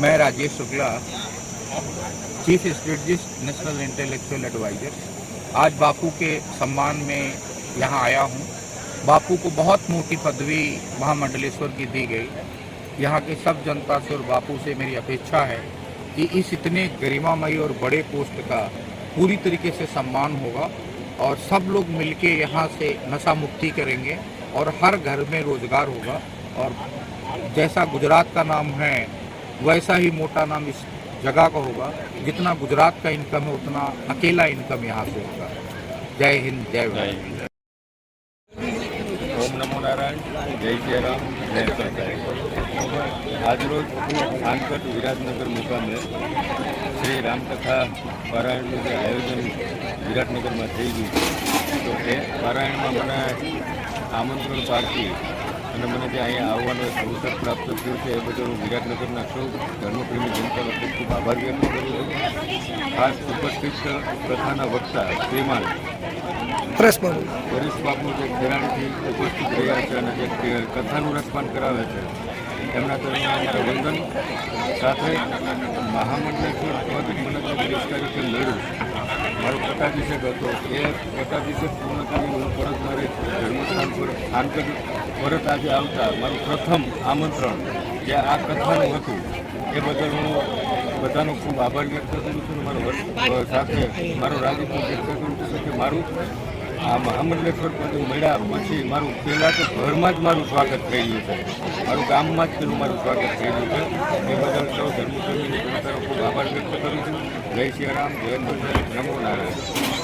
मैं Rajesh Shukla, chief strategist national intellectual adviser, आज बापू के सम्मान में यहाँ आया हूँ। बापू को बहुत मोटी पदवी महामंडलेश्वर की दी गई। यहाँ के सब जनता से और बापू से मेरी अपेक्षा है कि इस इतने गरिमामयी और बड़े पोस्ट का पूरी तरीके से सम्मान होगा और सब लोग मिलके यहाँ से नशा मुक्ति करेंगे और हर घर में रोजगार होगा। और जैसा गुजरात का नाम है वैसा ही मोटा नाम इस जगह का होगा। जितना गुजरात का इनकम है उतना अकेला इनकम यहाँ से होगा। जय हिंद, जय भारत। ओम नमो नारायण, जय श्री राम, जय सरकार। आज रोज थानगढ़ विराटनगर मुकामे श्री रामकथा पारायण जो आयोजन विराटनगर में थी गयु तो ये पारायण में मैंने आमंत्रण पार्टी અને મને જે અહીંયા આવવાનો અવસર પ્રાપ્ત થયો છે એ બદલ હું વિરાટનગરના સૌ ધર્મપ્રેમી જનતા વચ્ચે ખૂબ આભાર વ્યક્ત કરું છું। ખાસ ઉપસ્થિત કથાના વક્તા શ્રીમાન પરેશ બાપુ જે ખેરાણીથી ઉપસ્થિત રહ્યા છે અને જે કથાનું રસપાન કરાવે છે એમના તરફથી અમારા વંદન સાથે મહામંડલેશ્વર પદ મને જે 30 તારીખે મળ્યું મારો પટ્ટાભિષેક હતો એ પટ્ટાભિષેક પૂર્ણ કરી હું પરત મારે ધર્મસ્થાન પર થાનગઢ પરત આજે આવતા મારું પ્રથમ આમંત્રણ જે આ કથાનું હતું એ બદલ હું બધાનો ખૂબ આભાર વ્યક્ત કરું છું મારો સાથે મારો રાજીપો વ્યક્ત કરું છું કે મારું આ મહામંડલેશ્વર પદ મળ્યા પછી મારું પહેલાં તો ઘરમાં જ મારું સ્વાગત થઈ ગયું છે, મારું ગામમાં જ પેલું મારું સ્વાગત થઈ ગયું છે। એ બદલ સૌ ધર્મપ્રેમીની જનતાનો ખૂબ આભાર વ્યક્ત કરું છું। જય શ્રી રામ, જય નમો નારાયણ।